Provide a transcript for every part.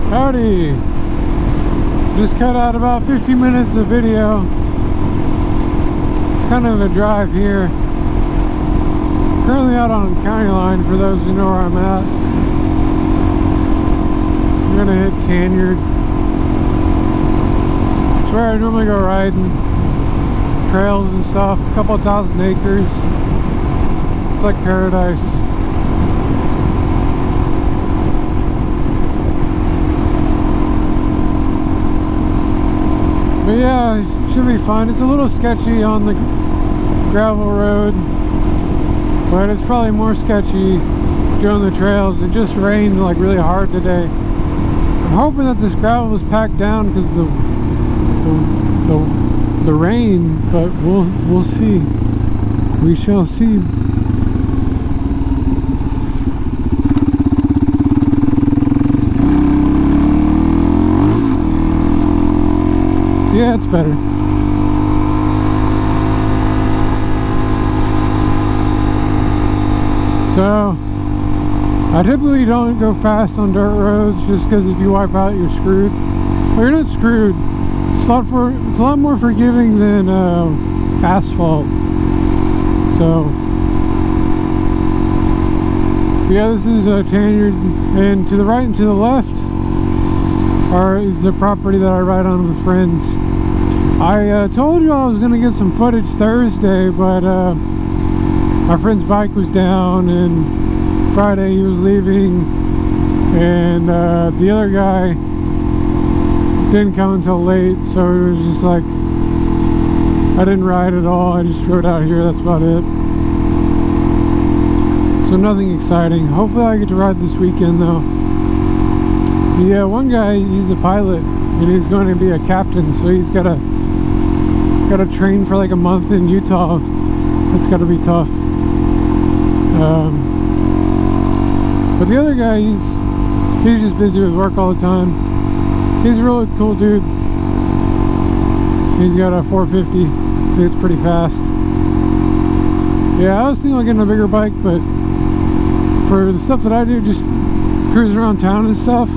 Howdy! Just cut out about 15 minutes of video. It's kind of a drive here. Currently out on the county line for those who know where I'm at. I'm gonna hit Tanyard. It's where I normally go riding. Trails and stuff. A couple thousand acres. It's like paradise. But yeah, it should be fun. It's a little sketchy on the gravel road, but it's probably more sketchy doing the trails. It just rained like really hard today. I'm hoping that this gravel was packed down because the rain, but we'll see. We shall see. Yeah, it's better. So, I typically don't go fast on dirt roads just because if you wipe out, you're screwed. Well, you're not screwed. It's a lot more forgiving than asphalt. So, yeah, this is Tanyard, and to the right and to the left is the property that I ride on with friends. I told you I was going to get some footage Thursday, but my friend's bike was down, and Friday he was leaving, and the other guy didn't come until late, so it was just like, I didn't ride at all. I just rode out here, that's about it. So nothing exciting. Hopefully I get to ride this weekend though. Yeah, one guy, he's a pilot, and he's going to be a captain, so he's got to train for like a month in Utah. It's got to be tough. But the other guy, he's just busy with work all the time. He's a really cool dude. He's got a 450. It's pretty fast. Yeah, I was thinking of getting a bigger bike, but for the stuff that I do, just cruise around town and stuff,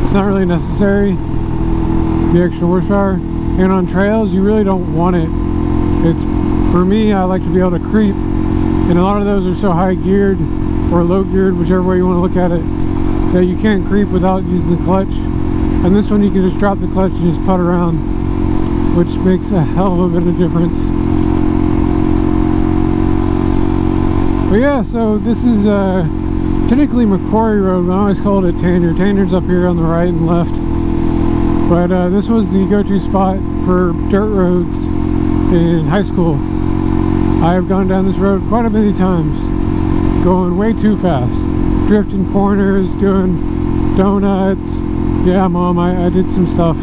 it's not really necessary, the extra horsepower. And on trails, you really don't want it. It's, for me, I like to be able to creep, and a lot of those are so high geared or low geared, whichever way you want to look at it, that you can't creep without using the clutch. And this one you can just drop the clutch and just putt around, which makes a hell of a bit of difference. But yeah, so this is technically Macquarie Road, but I always call it Tanyard. Tanyard's up here on the right and left. But this was the go-to spot for dirt roads in high school. I have gone down this road quite a many times, going way too fast, drifting corners, doing donuts. Yeah, Mom, I did some stuff.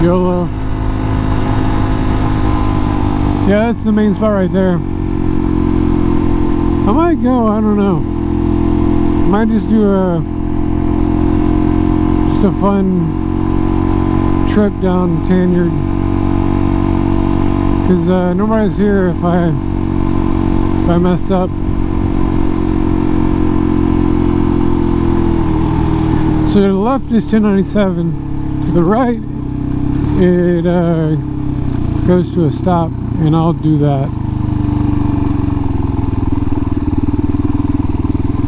YOLO. Yeah, that's the main spot right there. I might go, I don't know. I might just do a fun trip down Tanyard. Because nobody's here if I mess up. So to the left is 1097. To the right, it goes to a stop, and I'll do that.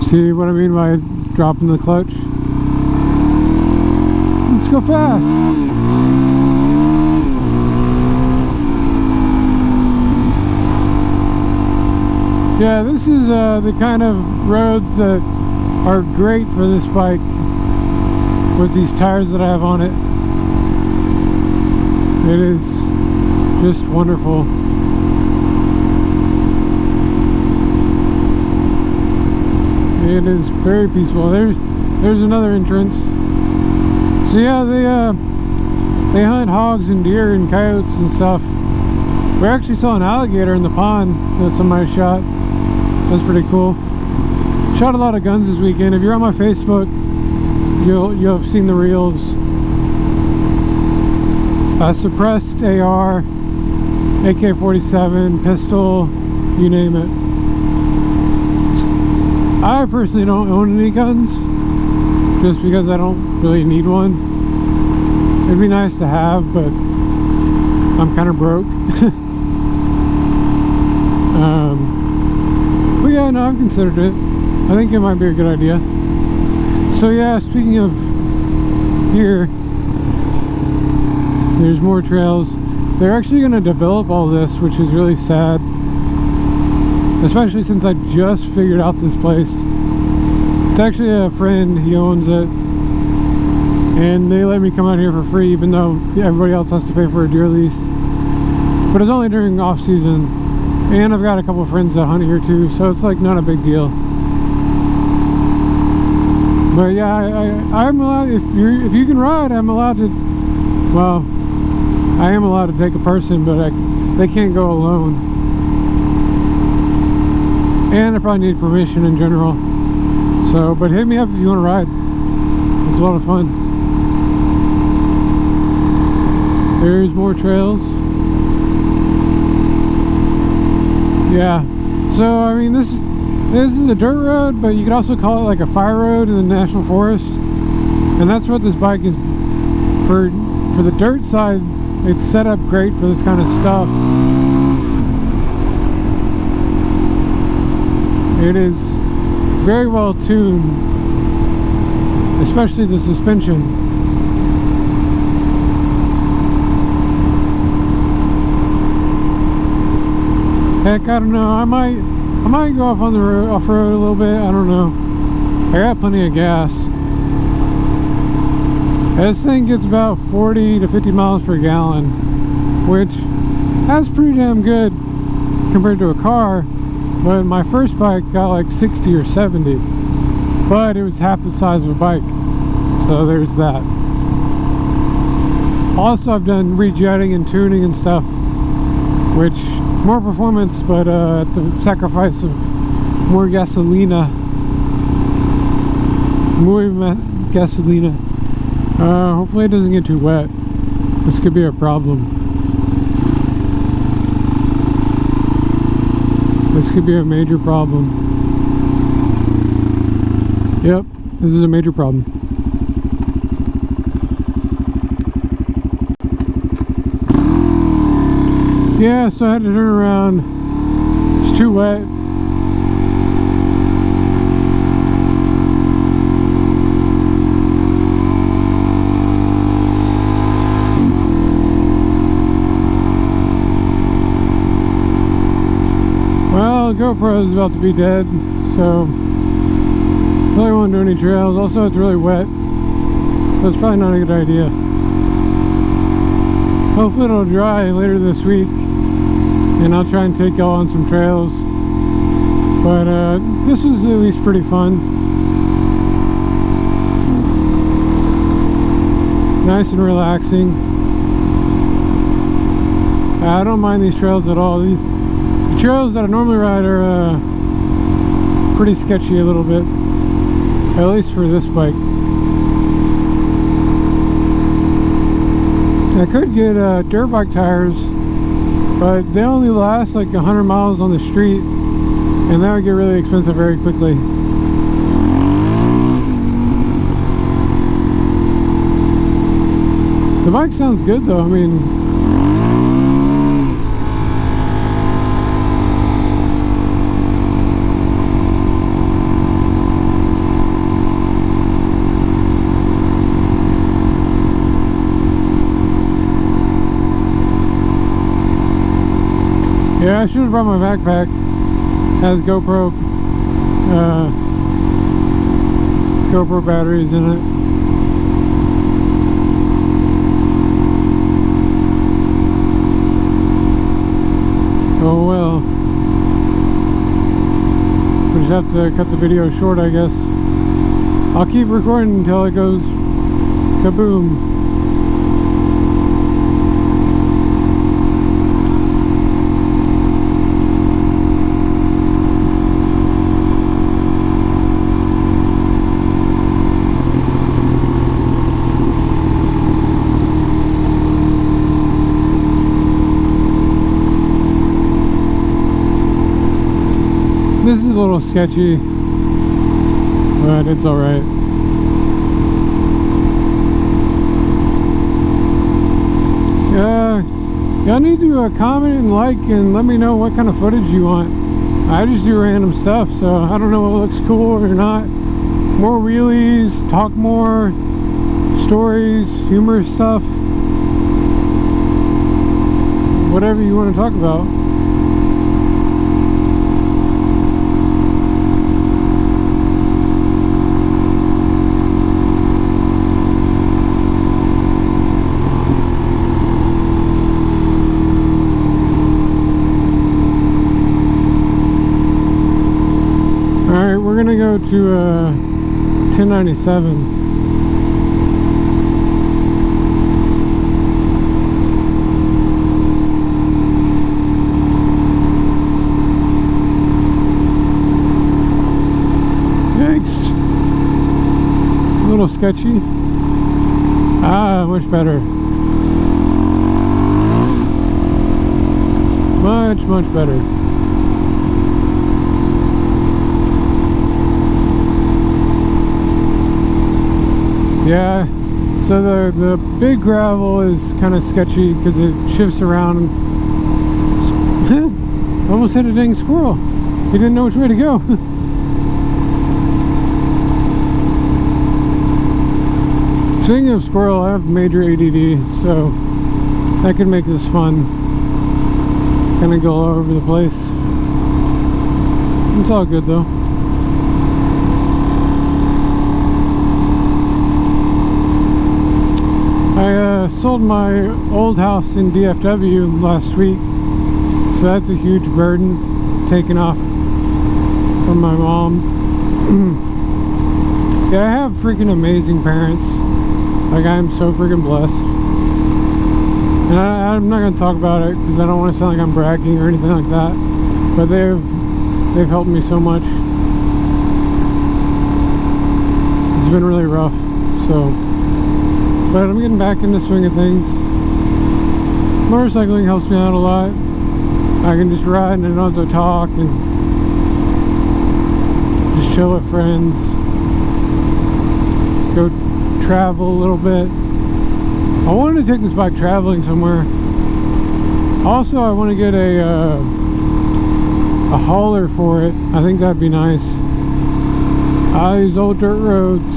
See what I mean by dropping the clutch? Let's go fast. Yeah, this is the kind of roads that are great for this bike with these tires that I have on it. It is just wonderful. It is very peaceful. There's another entrance. So yeah, they hunt hogs and deer and coyotes and stuff. We actually saw an alligator in the pond that somebody shot. That's pretty cool. Shot a lot of guns this weekend. If you're on my Facebook, you'll have seen the reels. Suppressed AR, AK-47, pistol, you name it. I personally don't own any guns, just because I don't really need one. It'd be nice to have, but I'm kind of broke. But yeah, no, I've considered it. I think it might be a good idea. So yeah, speaking of here, there's more trails. They're actually going to develop all this, which is really sad. Especially since I just figured out this place. It's actually a friend, he owns it. And they let me come out here for free, even though everybody else has to pay for a deer lease. But it's only during off season. And I've got a couple of friends that hunt here too, so it's like not a big deal. But yeah, I'm allowed, if you can ride, I'm allowed to, well, I am allowed to take a person, but they can't go alone. And I probably need permission in general. So, but hit me up if you want to ride. It's a lot of fun. There's more trails. Yeah. So, I mean, this is a dirt road, but you could also call it like a fire road in the national forest. And that's what this bike is for the dirt side. It's set up great for this kind of stuff. It is very well tuned, especially the suspension. Heck, I don't know. I might go off on the road, off-road a little bit. I don't know. I got plenty of gas. This thing gets about 40 to 50 miles per gallon, which that's pretty damn good compared to a car. But my first bike got like 60 or 70, but it was half the size of a bike, so there's that. Also, I've done rejetting and tuning and stuff, which more performance, but at the sacrifice of more gasolina. Gasolina. Hopefully it doesn't get too wet. This could be a problem. This could be a major problem. Yep, this is a major problem. Yeah, so I had to turn around. It's too wet. GoPro is about to be dead, so really won't do any trails. Also, it's really wet, so it's probably not a good idea. Hopefully it'll dry later this week, and I'll try and take y'all on some trails. But this is at least pretty fun. Nice and relaxing. I don't mind these trails at all. The trails that I normally ride are pretty sketchy a little bit, at least for this bike. I could get dirt bike tires, but they only last like 100 miles on the street, and that would get really expensive very quickly. The bike sounds good though. I mean, yeah, I should have brought my backpack. It has GoPro batteries in it. Oh well. We just have to cut the video short, I guess. I'll keep recording until it goes kaboom. This is a little sketchy, but it's alright. Y'all need to comment and like and let me know what kind of footage you want. I just do random stuff, so I don't know what looks cool or not. More wheelies, talk more, stories, humorous stuff, whatever you want to talk about. Alright, we're gonna go to 1097. Yikes. A little sketchy. Ah, much better. Much better. Yeah, so the big gravel is kind of sketchy because it shifts around. Almost hit a dang squirrel. He didn't know which way to go. Speaking of squirrel, I have major ADD, so that could make this fun. Kind of go all over the place. It's all good though. I sold my old house in DFW last week, so that's a huge burden taken off from my mom. Yeah, I have freaking amazing parents. Like, I am so freaking blessed. And I'm not going to talk about it because I don't want to sound like I'm bragging or anything like that. But they've helped me so much. It's been really rough, so... But I'm getting back in the swing of things. Motorcycling helps me out a lot. I can just ride and I don't have to talk and just chill with friends. Go travel a little bit. I wanted to take this bike traveling somewhere. Also, I want to get a hauler for it. I think that'd be nice. These old dirt roads.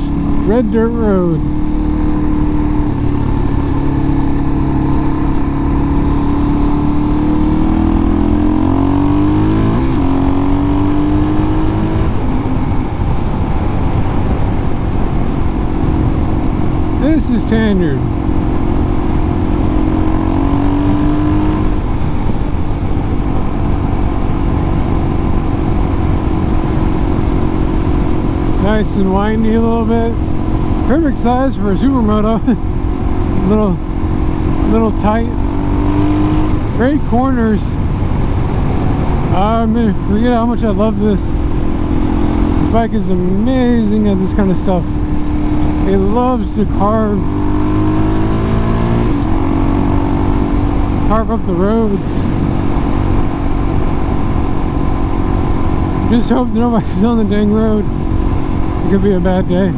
Red dirt road. This is standard. Nice and windy a little bit. Perfect size for a supermoto. little tight. Great corners. I mean, forget how much I love this. This bike is amazing at this kind of stuff. It loves to carve up the roads. Just hope nobody's on the dang road. It could be a bad day.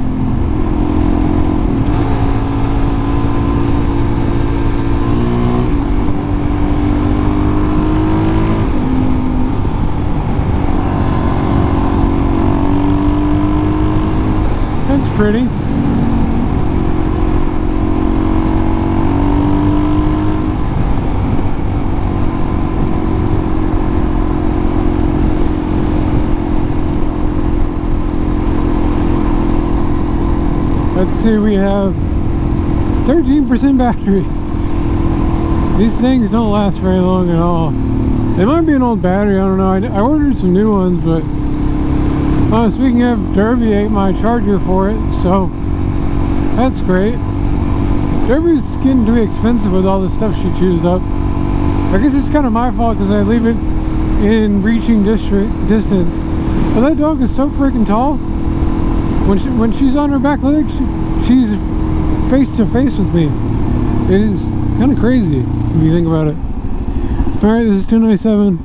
That's pretty. Let's see, we have 13% battery. These things don't last very long at all. They might be an old battery, I don't know. I ordered some new ones, but speaking of, Derby ate my charger for it, so that's great. Derby's getting too expensive with all the stuff she chews up. I guess it's kind of my fault because I leave it in reaching distance. But that dog is so freaking tall. When she's on her back legs, she's face to face with me. It is kind of crazy if you think about it. Alright, this is 297.